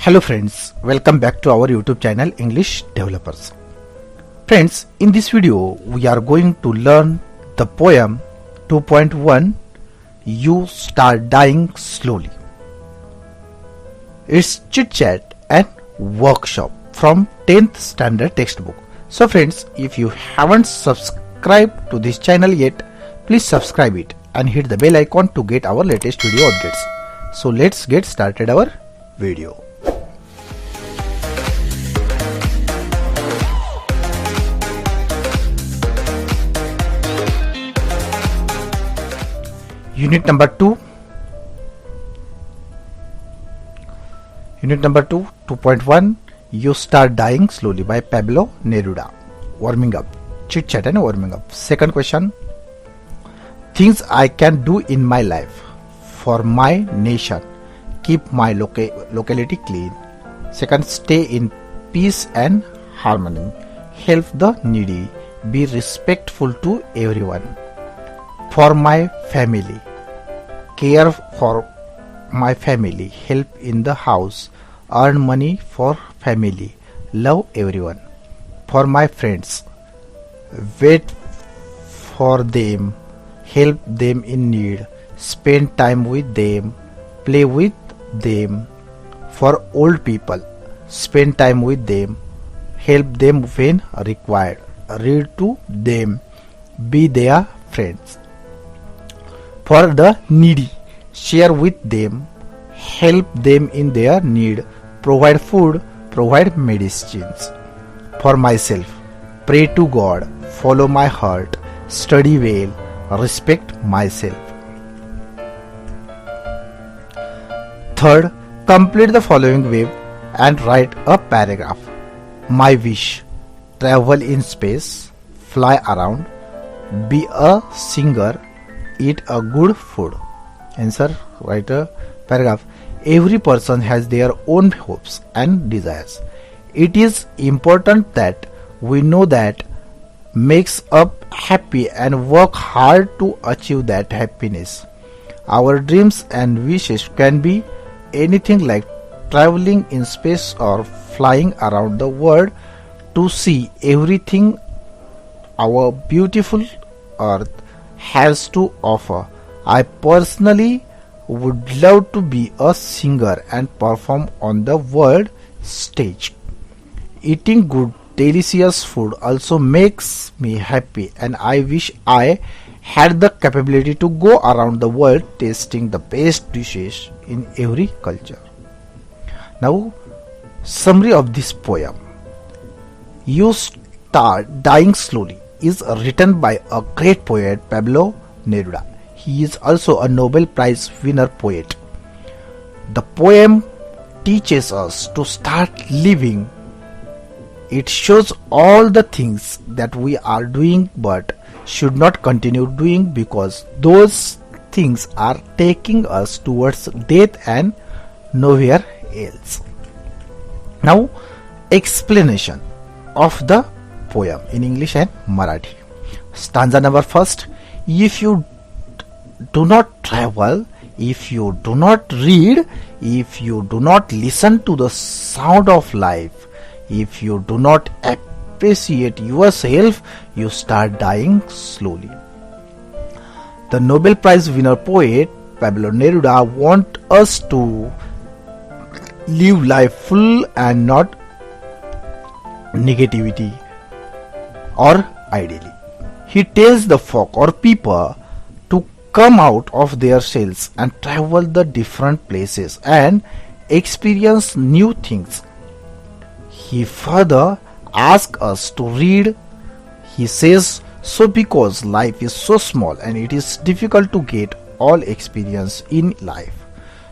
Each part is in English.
Hello friends, welcome back to our YouTube channel English Developers. Friends, in this video we are going to learn the poem 2.1 You Start Dying Slowly. It's chit chat and workshop from 10th standard textbook. So friends, if you haven't subscribed to this channel yet, please subscribe it and hit the bell icon to get our latest video updates. So let's get started our video. Unit number 2, 2.1 You Start Dying Slowly by Pablo Neruda. Warming up, chit chat and warming up. Second question, things I can do in my life for my nation: keep my locality clean. Second, stay in peace and harmony, help the needy, be respectful to everyone. For my family, care for my family, help in the house, earn money for family, love everyone. For my friends, wait for them, help them in need, spend time with them, play with them. For old people, spend time with them, help them when required, read to them, be their friends. For the needy, share with them, help them in their need, provide food, provide medicines. For myself, pray to God, follow my heart, study well, respect myself. Third, complete the following web and write a paragraph. My wish: travel in space, fly around, be a singer, eat a good food. Answer, write a paragraph. Every person has their own hopes and desires. It is important that we know that makes us happy and work hard to achieve that happiness. Our dreams and wishes can be anything like traveling in space or flying around the world to see everything our beautiful earth has to offer. I personally would love to be a singer and perform on the world stage. Eating good delicious food also makes me happy, and I wish I had the capability to go around the world tasting the best dishes in every culture. Now, summary of this poem. You Start Dying Slowly is written by a great poet, Pablo Neruda. He is also a Nobel Prize winner poet. The poem teaches us to start living. It shows all the things that we are doing but should not continue doing because those things are taking us towards death and nowhere else. Now, explanation of the poem in English and Marathi. Stanza number first. If you do not travel, if you do not read, if you do not listen to the sound of life, if you do not appreciate yourself, you start dying slowly. The Nobel Prize winner poet Pablo Neruda wants us to live life full and not negativity or ideally. He tells the folk or people to come out of their shells and travel the different places and experience new things. He further asks us to read. He says so because life is so small and it is difficult to get all experience in life.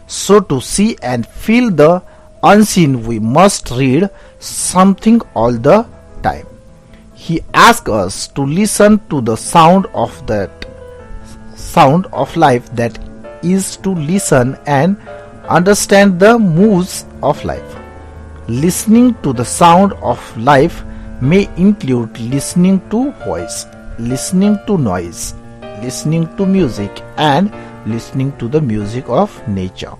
So to see and feel the unseen, we must read something all the time. He asks us to listen to the sound of life, that is to listen and understand the moods of life. Listening to the sound of life may include listening to voice, listening to noise, listening to music, and listening to the music of nature.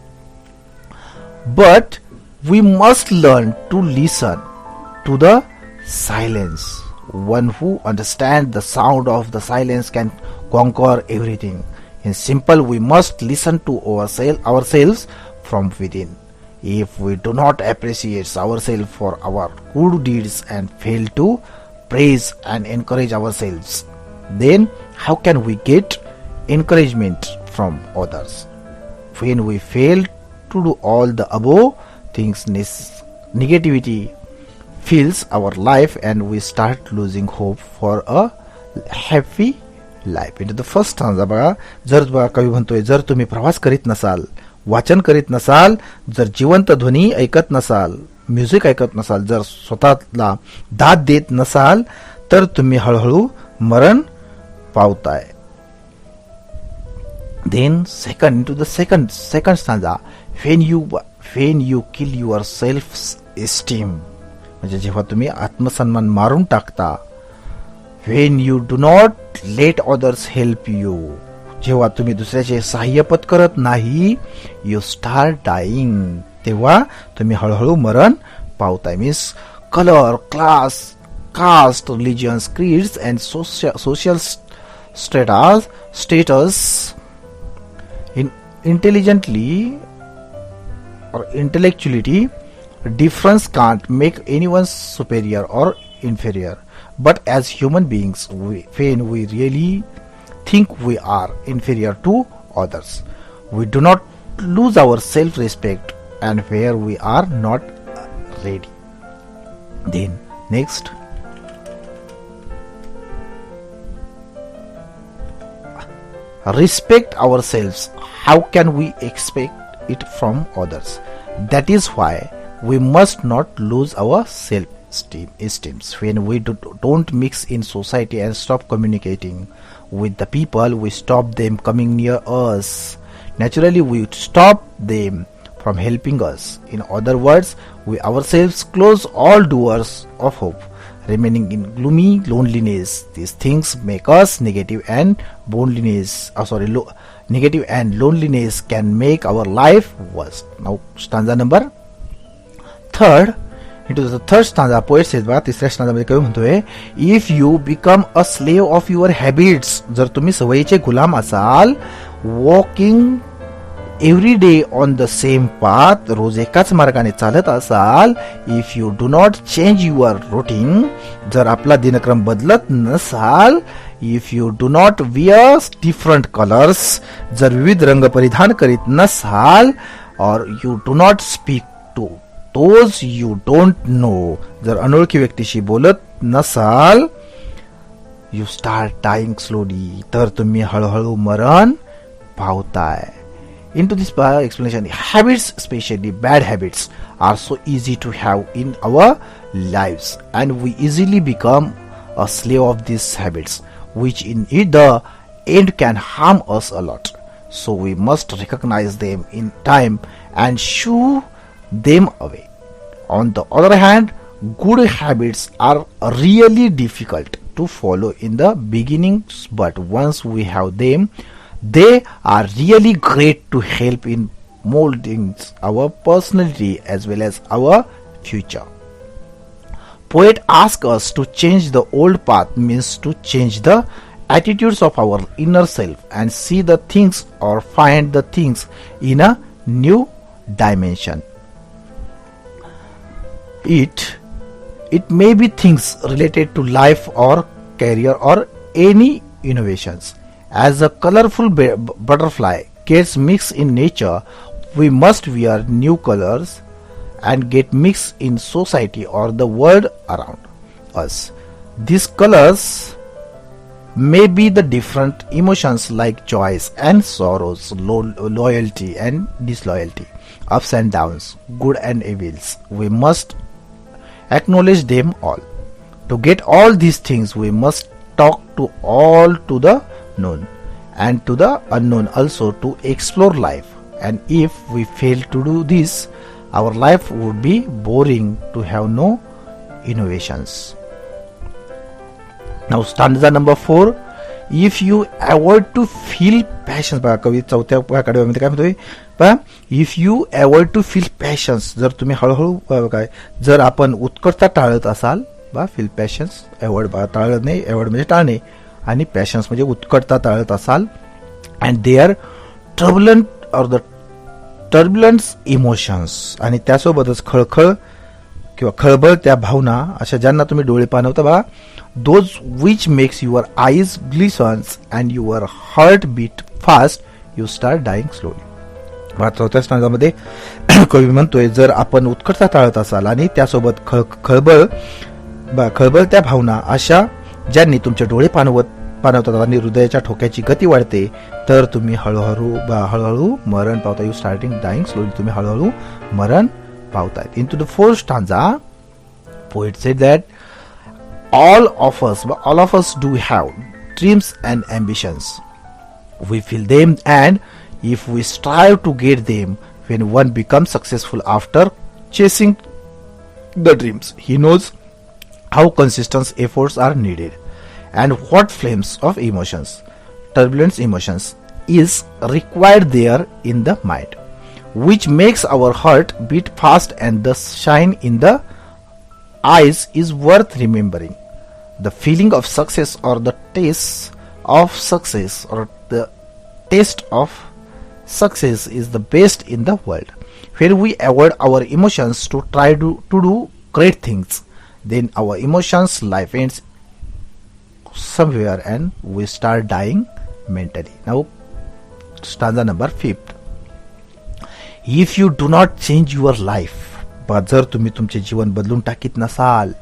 But We must learn to listen to the silence. One who understands the sound of the silence can conquer everything. In simple, we must listen to ourselves from within. If we do not appreciate ourselves for our good deeds and fail to praise and encourage ourselves, then how can we get encouragement from others? When we fail to do all the above things, negativity fills our life and we start losing hope for a happy life. Into the first stanza बघा, जर कवी म्हणतोय, जर तुम्ही प्रवास करीत नसाल, वाचन करीत नसाल, जर जिवंत ध्वनी ऐकत नसाल, म्युझिक ऐकत नसाल, जर स्वतःला दाद देत नसाल, तर तुम्ही हळूहळू मरण पावताय. Then second, into the second stanza, when you kill your self-esteem, म्हणजे जेव्हा तुम्ही आत्मसन्मान मारून टाकता, when you do not let others help you, जेव्हा तुम्ही दुसऱ्याचे सहाय्य पत्करत नाही, you start dying, तेव्हा तुम्ही हळूहळू मरण पावताय. Means colour, class, caste, religions, creeds and social status intelligently or intellectuality difference can't make anyone superior or inferior. But as human beings, when we really think we are inferior to others, we do not lose our self-respect and where we are not ready. Then next, respect ourselves. How can we expect it from others? That is why we must not lose our self-esteem. When we don't mix in society and stop communicating with the people, we stop them coming near us. Naturally, we stop them from helping us. In other words, we ourselves close all doors of hope, remaining in gloomy loneliness. These things make us negative and loneliness can make our life worse. Now stanza number third. Into the third stanza, poet says बघा, तिसऱ्या stanza मध्ये कवी म्हणतोय, if you become a slave of your habits, जर तुम्ही सवयीचे गुलाम असाल, walking every day on the same path, रोज एकाच मार्गाने चालत असाल, if you do not change your routine, जर आपला दिनक्रम बदलत नसाल, if you do not wear different colours, जर विविध रंग परिधान करीत नसाल, or you do not speak to those you don't know, जर अनोळखी व्यक्तीशी बोलत नसाल, यू स्टार्ट डाइंग स्लोली, तर तुम्ही हळूहळू मरण पावताय. Into this explanation, habits, especially bad habits, are so easy to have in our lives, and we easily become a slave of these habits, which in the end can harm us a lot. So we must recognize them in time and shoo them away. On the other hand, good habits are really difficult to follow in the beginning, but once we have them, they are really great to help in molding our personality as well as our future. Poet asks us to change the old path, means to change the attitudes of our inner self and see the things or find the things in a new dimension. It may be things related to life or career or any innovations. As a colorful butterfly gets mixed in nature, we must wear new colors and get mixed in society or the world around us. These colors may be the different emotions like joys and sorrows, loyalty and disloyalty, ups and downs, good and evils. We must acknowledge them all. To get all these things, we must talk to all to the known and to the unknown also to explore life. And if we fail to do this, our life would be boring to have no innovations. Now stanza number 4. If you avoid to feel passions, बघा कवी चौथ्या कडव्यामध्ये काय म्हणतोय पहा, if you avoid to feel passions, जर तुम्ही हळूहळू काय जर आपण उत्कटता टाळत असाल, बा फील पॅशन्स, अवॉइड बघा टाळत नाही, अवॉइड म्हणजे टाळणे आणि पॅशन्स म्हणजे उत्कटता टाळत असाल, and they are turbulent or the turbulence emotions, आणि त्यासोबतच खळखळ किंवा खळबळ त्या भावना, अशा ज्यांना तुम्ही डोळे पाणवता बघा, those which makes your eyes glistens and your heart beat fast, you start dying slowly. चौथ्या स्टांजामध्ये कवी म्हणतोय, जर आपण उत्कटता टाळत असाल आणि त्यासोबत खळबळ त्या भावना, अशा ज्यांनी तुमचे डोळे पाणवतात आणि हृदयाच्या ठोक्याची गती वाढते, तर तुम्ही हळूहळू मरण पावता. यू स्टार्टिंग डाईंग स्लोली, तुम्ही हळूहळू मरण पावतायत. Into the fourth stanza, poet said that all of us do have dreams and ambitions. We feel them, and if we strive to get them, when one becomes successful after chasing the dreams, he knows how consistent efforts are needed and what flames of emotions, turbulent emotions, is required there in the mind, which makes our heart beat fast and the shine in the eyes is worth remembering. The feeling of success or the taste of success or the taste of success is the best in the world. When we avoid our emotions to try to do great things, then our emotions life ends somewhere and we start dying mentally. Now stanza number 5. If you do not change your life, but जर तुम्ही तुमचे जीवन बदलून टाकीत नसाल,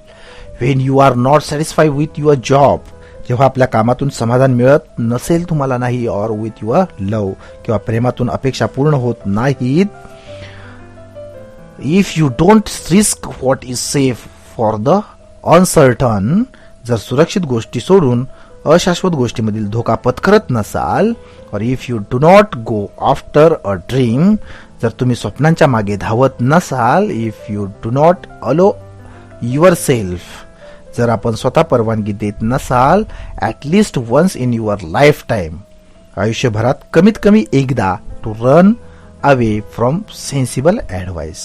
when you are not satisfied with your job, जेव्हा आपल्या कामातून समाधान मिळत नसेल तुम्हाला नाही, or with your love, किंवा प्रेमातून अपेक्षा पूर्ण होत नाहीत, if you don't risk what is safe for the uncertain, जर सुरक्षित गोष्टी सोडून अशाश्वत गोष्टीमधील धोका पत्करत नसाल, or if you do not go after a dream, जर तुम्ही स्वप्नांच्या मागे धावत नसाल, if you do not allow yourself, जर आपण स्वतः परवानगी देत नसाल, at least once in your life time, आयुष्यभरात कमीत कमी एकदा, to run away from sensible advice,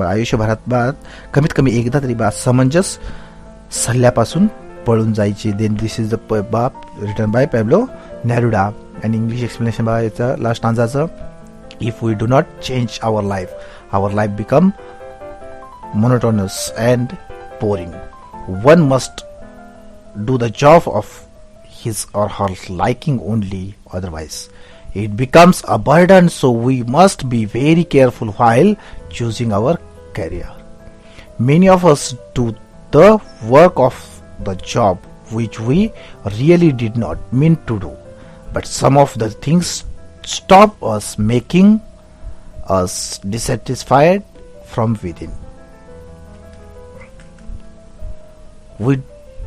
आयुष्यभरात कमीत कमी एकदा तरी समंजस सल्ल्यापासून पळून जायचे. Then this is the written by Pablo Neruda. And English explanation बघा याचं लास्ट आन्सरचं, if we do not change our life become monotonous and boring. One must do the job of his or her liking only, otherwise it becomes a burden. So we must be very careful while choosing our career. Many of us do the work of the job which we really did not mean to do, but some of the things stop us, making us dissatisfied from within. We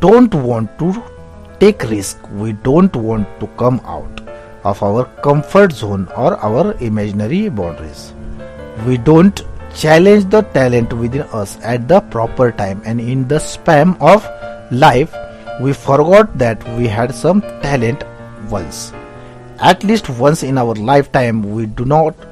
don't want to take risk. We don't want to come out of our comfort zone or our imaginary boundaries. We don't challenge the talent within us at the proper time, and in the span of life we forgot that we had some talent once. At least once in our lifetime we do not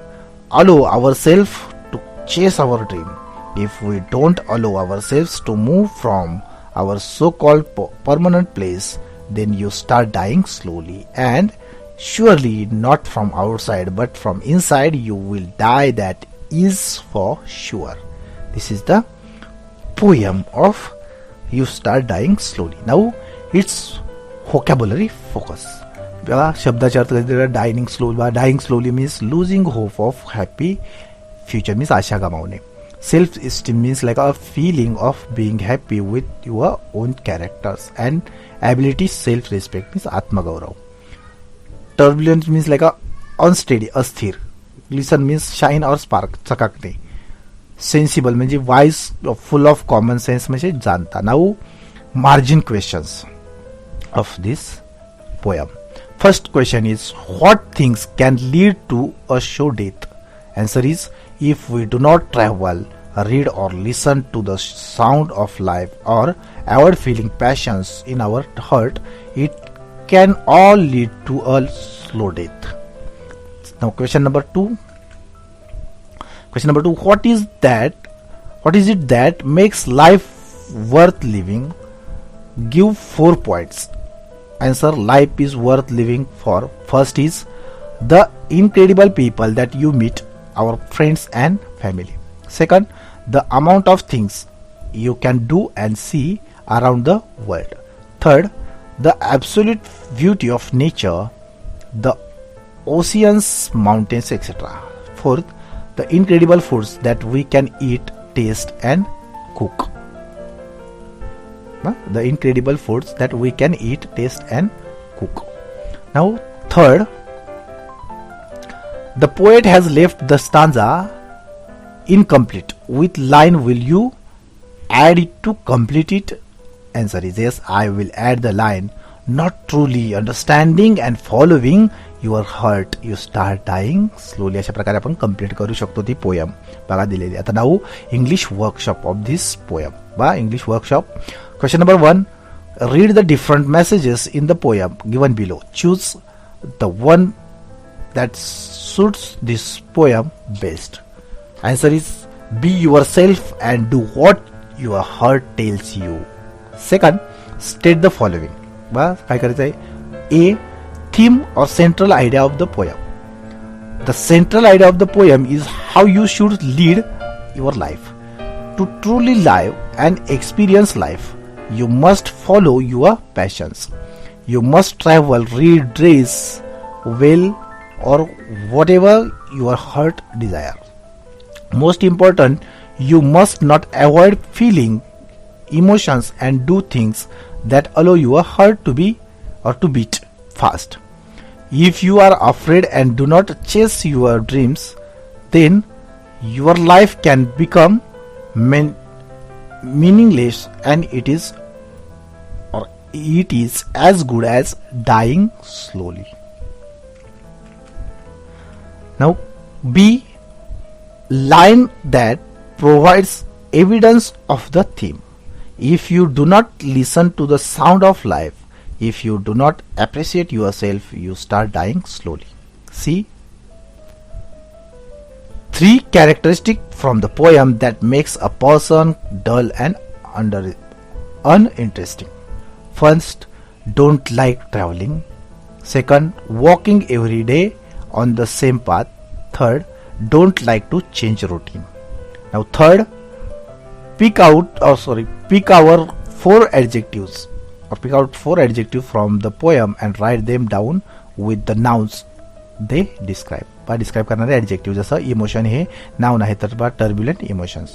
allow ourselves to chase our dream. If we don't allow ourselves to move from our so-called permanent place, then you start dying slowly, and surely not from outside but from inside you will die, that is for sure. This is the poem of You Start Dying Slowly. Now it's vocabulary focus. शब्दाचा अर्थ dying slowly. Dying slowly means losing hope of happy future, means आशा गमावणे. Self esteem means like a feeling of being happy with your own characters and abilities. Self respect means आत्मगौरव. Turbulent means like a unsteady, अस्थिर. Glisten means shine or spark, चकाकणे. Sensible म्हणजे wise, full of common sense म्हणजे जाणता. Now margin questions of this poem. First question is, what things can lead to a sure death? Answer is, if we do not travel, read or listen to the sound of life, or avoid feeling passions in our heart, it can all lead to a slow death. Now question number 2. What is it that makes life worth living? Give 4 points. Answer: life is worth living for. First is the incredible people that you meet, our friends and family. Second, the amount of things you can do and see around the world. Third, the absolute beauty of nature, the oceans, mountains, etc. Fourth, the incredible foods that we can eat, taste and cook. The incredible foods that we can eat, taste and cook. Now third, the poet has left the stanza incomplete. With line will you add it to complete it? Answer is yes, I will add the line. Not truly understanding and following your heart, you start dying slowly. अशा प्रकारे आपण complete करू शकतो ती poem. बघा दिलेली. आता now English workshop of this poem. बघा English workshop. Question number 1. Read the different messages in the poem given below. Choose the one that suits this poem best. Answer is be yourself and do what your heart tells you. Second, state the following. काय करायचं आहे? A. Theme or central idea of the poem. The central idea of the poem is how you should lead your life. To truly live and experience life, you must follow your passions. You must travel, read, dress well, or whatever your heart desire. Most important, you must not avoid feeling emotions and do things that allow your heart to be or to beat fast. If you are afraid and do not chase your dreams, then your life can become meaningless, and it is as good as dying slowly. Now B. Line that provides evidence of the theme. If you do not listen to the sound of life, if you do not appreciate yourself, you start dying slowly. C. 3 characteristics from the poem that makes a person dull and uninteresting. First, don't like traveling. Second, walking every day on the same path. Third, don't like to change routine. Now third, pick our 4 adjectives from the poem and write them down with the nouns they describe. Describe करणारे adjective. जसं emotion हे noun आहे तर turbulent emotions.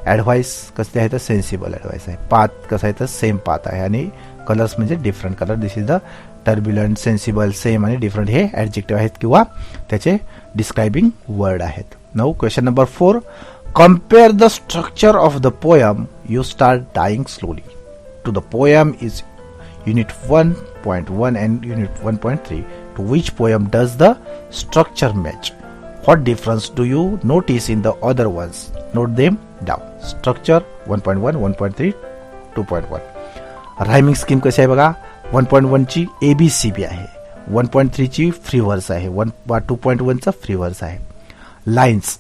Advice कसले आहे तर sensible advice आहे. Path कसं आहे तर सेम पाथ आहे. आणि कलर्स म्हणजे different colour. This is the turbulent, sensible, same आणि डिफरंट हे ॲडजेक्टिव्ह आहेत किंवा त्याचे डिस्क्राइबिंग वर्ड आहेत. Now question number 4. Compare the structure of the poem you start dying slowly to the poem is Unit 1.1 and Unit 1.3. To which poem does the structure match? What difference do you notice in the other ones? Note them down. Structure 1.1, 1.3, 2.1. Rhyming scheme कशी आहे बघा. 1.1 ची ABCB आहे. 1.3 ची free verse आहे. 2.1 चा free verse आहे. Lines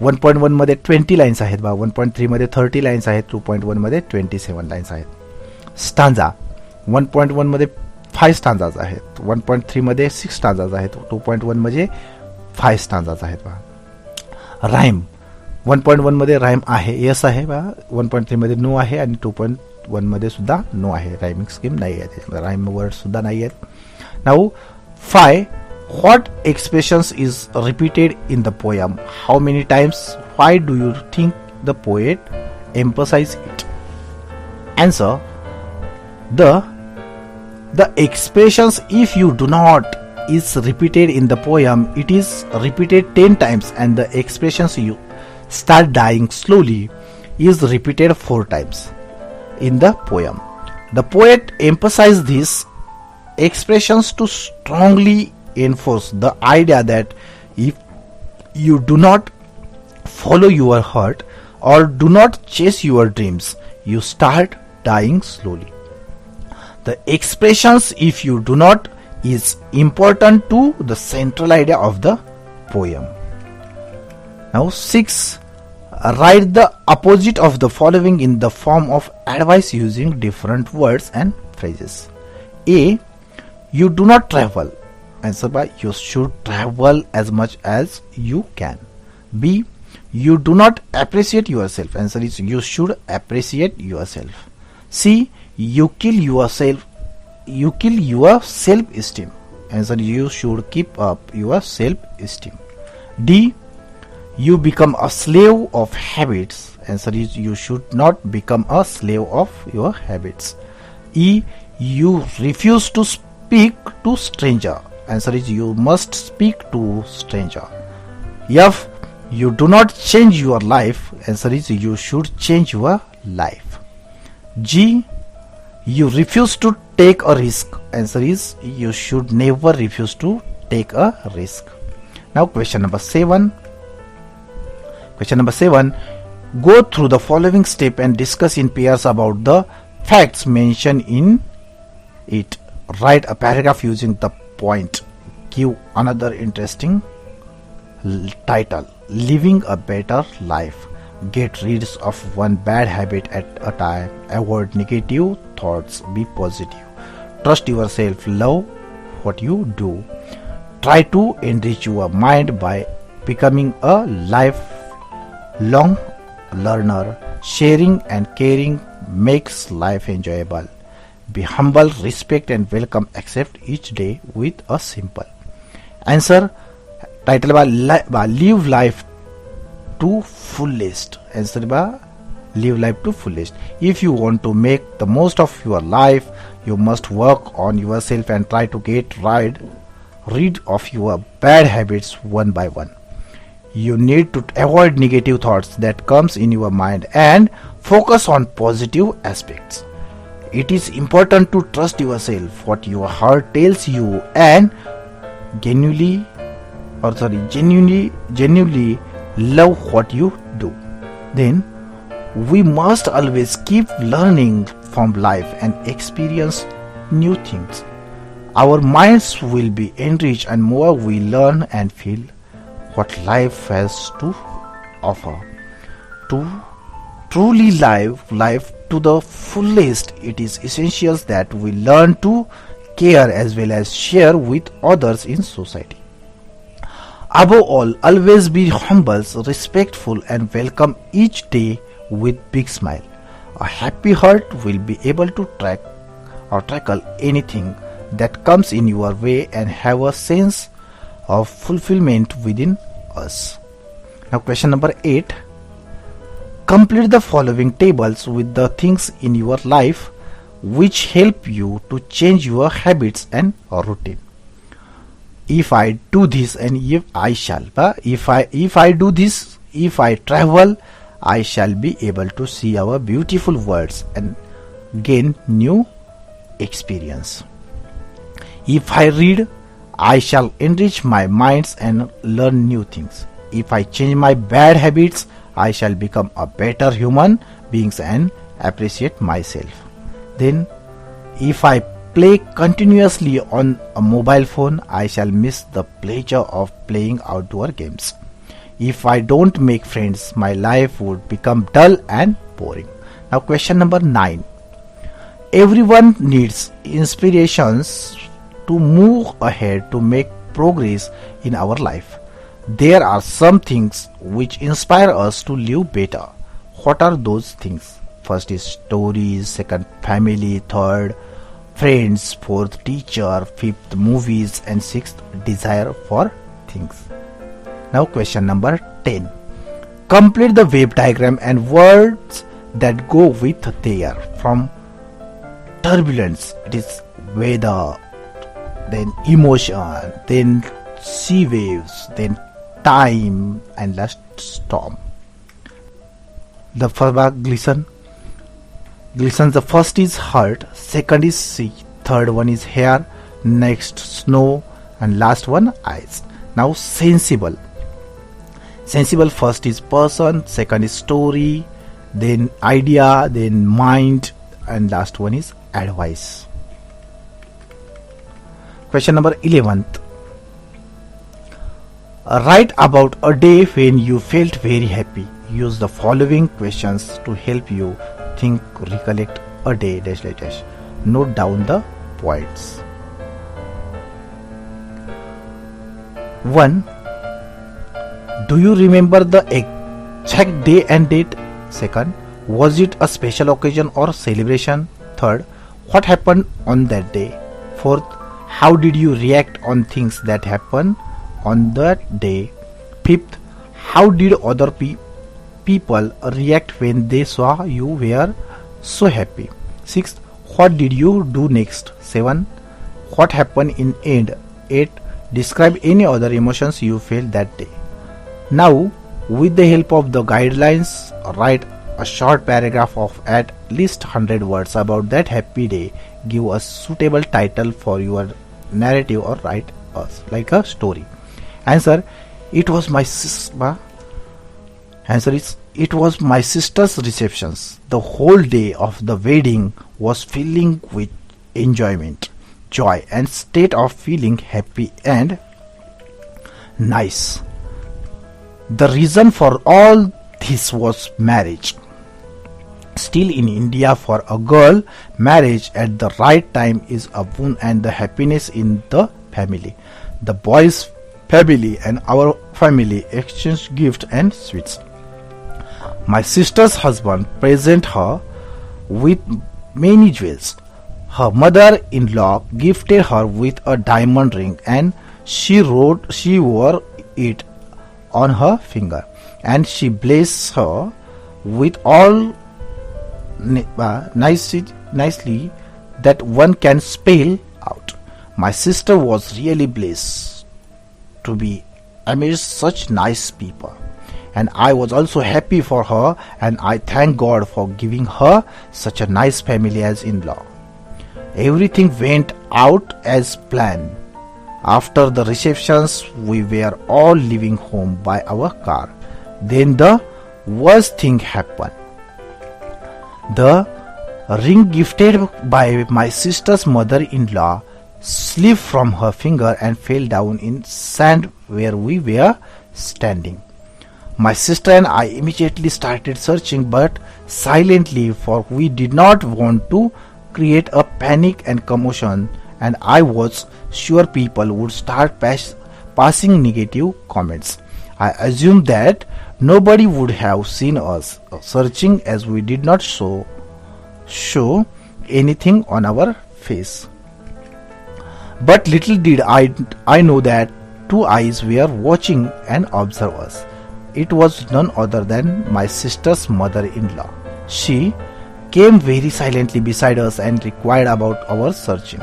1.1 मध्ये 20 लाइन्स आहेत बघा. 1.3 मध्ये 30 लाइन्स आहेत. 2.1 मध्ये 27 लाइन्स आहेत. स्टांजा 1.1 मध्ये 5 स्टांजाज आहेत. 1.3 मध्ये 6 स्टांजाज आहेत. 2.1 मध्ये 5 स्टांजाज आहेत बघा. राईम 1.1 मध्ये राईम आहे, यस आहे बघा. 1.3 मध्ये नो आहे आणि 2.1 मध्ये सुद्धा नो आहे. रायमिंग स्कीम नाही आहे त्याच्यामध्ये. राईम वर्ड सुद्धा नाही आहेत. Now 5. What expressions is repeated in the poem? How many times? Why do you think the poet emphasized it? Answer. The expressions if you do not is repeated in the poem, it is repeated 10 times, and the expressions you start dying slowly is repeated 4 times in the poem. The poet emphasized these expressions to strongly enforce the idea that if you do not follow your heart or do not chase your dreams, you start dying slowly. The expressions if you do not is important to the central idea of the poem. Now 6. Write the opposite of the following in the form of advice using different words and phrases. A. You do not travel. Answer by you should travel as much as you can. B. You do not appreciate yourself. Answer is you should appreciate yourself. C. You kill yourself. You kill your self-esteem. Answer you should keep up your self-esteem. D. You become a slave of habits. Answer is you should not become a slave of your habits. E. You refuse to speak to stranger. Answer is you must speak to stranger. F. You do not change your life. Answer is you should change your life. G. You refuse to take a risk. Answer is you should never refuse to take a risk. Now question number 7. Question number 7. Go through the following step and discuss in pairs about the facts mentioned in it. Write a paragraph using the point. Give another interesting title. Living a better life. Get rid of one bad habit at a time. Avoid negative thoughts. Be positive. Trust yourself. Love what you do. Try to enrich your mind by becoming a lifelong learner. Sharing and caring makes life enjoyable. Be humble, respect and welcome. Accept each day with a simple. Answer. Title by live life to fullest. Answer by live life to fullest. If you want to make the most of your life, you must work on yourself and try to get rid of your bad habits one by one. You need to avoid negative thoughts that comes in your mind and focus on positive aspects. It is important to trust yourself, what your heart tells you, and genuinely love what you do. Then we must always keep learning from life and experience new things. Our minds will be enriched and more we learn and feel what life has to offer. To truly live life to the fullest, it is essential that we learn to care as well as share with others in society. Above all, always be humble, respectful and welcome each day with big smile. A happy heart will be able to tackle anything that comes in your way and have a sense of fulfillment within us. Now question number 8. Complete the following tables with the things in your life which help you to change your habits and routine. If I do this and if I shall. If I do this, if I travel, I shall be able to see our beautiful worlds and gain new experience. If I read, I shall enrich my minds and learn new things. If I change my bad habits, I shall become a better human being and appreciate myself. Then, if I play continuously on a mobile phone, I shall miss the pleasure of playing outdoor games. If I don't make friends, my life would become dull and boring. Now question number 9. Everyone needs inspirations to move ahead, to make progress in our life. There are some things which inspire us to live better. What are those things? First is stories, second family, third friends, fourth teacher, fifth movies and sixth desire for things. Now question number 10. Complete the wave diagram and words that go with there. From turbulence, it is weather, then emotion, then sea waves, then time and last storm. The first glisten. Glistens, the first is heart, second is sea, third one is hair, next snow and last one eyes. Now sensible. Sensible, first is person, second is story, then idea, then mind and last one is advice. Question number 11th. Write about a day when you felt very happy. Use the following questions to help you think, recollect a day dash dash dash. Note down the points. 1. Do you remember the exact day and date? 2nd. Was it a special occasion or celebration? 3rd. What happened on that day? 4th. How did you react on things that happened on that day? 5th. How did other people react when they saw you were so happy? 6th. What did you do next? 7. What happened in end? 8. Describe any other emotions you felt that day. Now, with the help of the guidelines, write a short paragraph of at least 100 words about that happy day. Give a suitable title for your narrative or write like a story. Answer: it was my it was my sister's receptions. The whole day of the wedding was filling with enjoyment, joy, and state of feeling happy and nice. The reason for all this was marriage. Still in India, for a girl, marriage at the right time is a boon and the happiness in the family. The boy's family and our family exchanged gifts and sweets. My sister's husband presented her with many jewels. Her mother-in-law gifted her with a diamond ring, and she wore it on her finger, and she blessed her with all nicely that one can spell out. My sister was really blessed to be amidst such nice people, and I was also happy for her, and I thank God for giving her such a nice family as in-law. Everything went out as planned. After the receptions, we were all leaving home by our car. Then the worst thing happened. The ring gifted by my sister's mother-in-law slipped from her finger and fell down in sand where we were standing. My sister and I immediately started searching, but silently, for we did not want to create a panic and commotion, and I was sure people would start passing negative comments. I assumed that nobody would have seen us searching, as we did not show anything on our face. But little did I know that two eyes were watching and observe us. It was none other than my sister's mother-in-law. She came very silently beside us and inquired about our searching.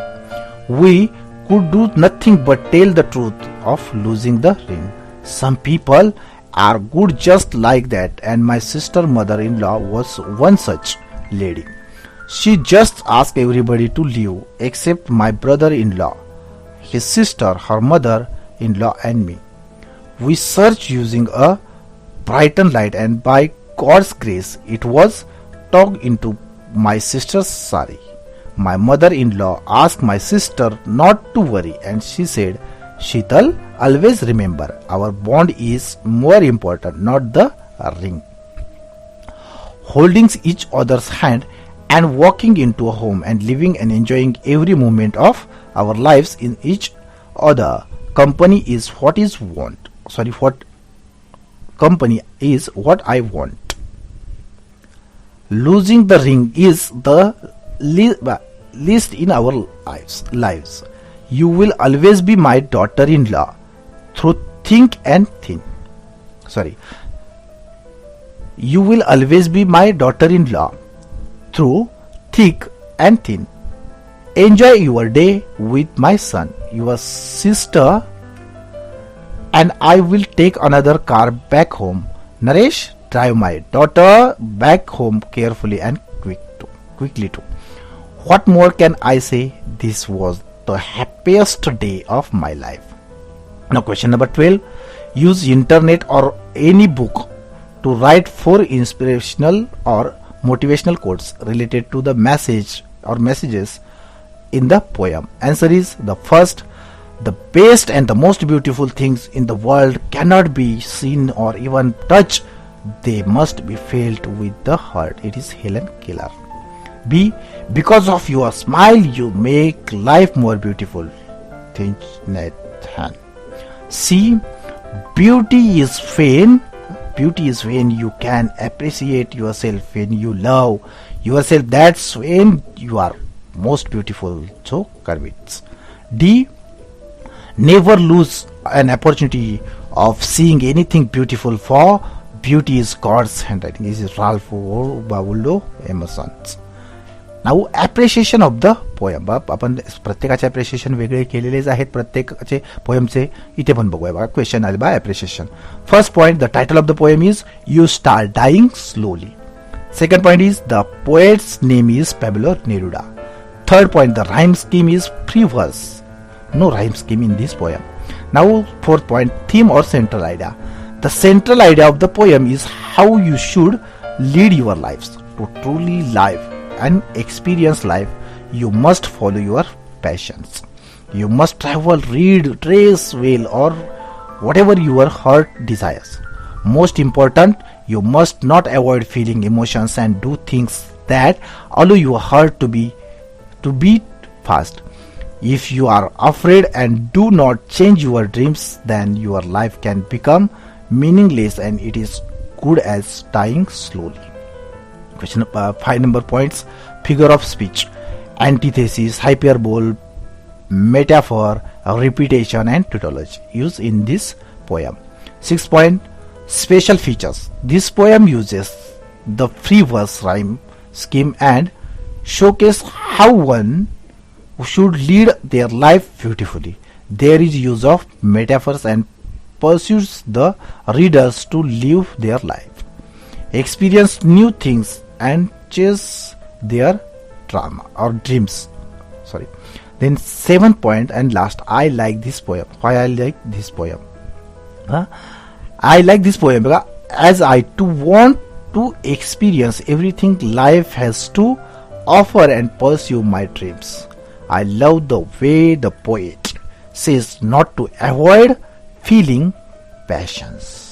We could do nothing but tell the truth of losing the ring. Some people are good just like that, and my sister mother-in-law was one such lady. She just asked everybody to leave except my brother-in-law, his sister, her mother-in-law, and me. We searched using a brighten light, and by God's grace it was tucked into my sister's sari. My mother-in-law asked my sister not to worry, and she said, "Sheetal, always remember, our bond is more important, not the ring." Holding each other's hand and walking into a home and living and enjoying every moment of our lives in each other company is what I want. Losing the ring is the least in our lives. You will always be my daughter-in-law through thick and thin. You will always be my daughter-in-law through thick and thin. Enjoy your day with my son, your sister, and I will take another car back home. Naresh, drive my daughter back home carefully and quickly too. What more can I say? This was the happiest day of my life. Now question number 12. Use internet or any book to write 4 inspirational or motivational quotes related to the message or messages in the poem. Answer is the first: The best and the most beautiful things in the world cannot be seen or even touched. They must be felt with the heart. It is Helen Keller. B. Because of your smile, you make life more beautiful. Thich Nhat Hanh. C. Beauty is when you can appreciate yourself, when you love yourself. That's when you are most beautiful. So, Karvitz. D. Never lose an opportunity of seeing anything beautiful, for beauty is God's handwriting. This is Ralph Waldo Emerson. Now appreciation of the poem. आपण प्रत्येकाचे appreciation वेगळे केलेलेच आहेत, प्रत्येकाचे पोयमचे. इथे पण बघूया बघा, question आले बा appreciation. First point, the title of the poem is you start dying slowly. Second point is the poet's name is Pablo Neruda. Third point, the rhyme scheme is free verse. No rhyme scheme in this poem. Now, fourth point, theme or central idea. The central idea of the poem is how you should lead your lives. To truly live and experience life, you must follow your passions. You must travel, read, trace well, or whatever your heart desires. Most important, you must not avoid feeling emotions and do things that allow your heart to beat fast. If you are afraid and do not change your dreams, then your life can become meaningless and it is good as dying slowly. Question 5 number points, figure of speech, antithesis, hyperbole, metaphor, repetition and tautology used in this poem. 6 point, special features. This poem uses the free verse rhyme scheme and showcase how one should lead their life beautifully. There is use of metaphors and pursues the readers to live their life, experience new things and chase their drama or dreams. Then 7th point and last, I like this poem. Why I like this poem? I like this poem because as I too want to experience everything life has to offer and pursue my dreams. I love the way the poet says not to avoid feeling passions.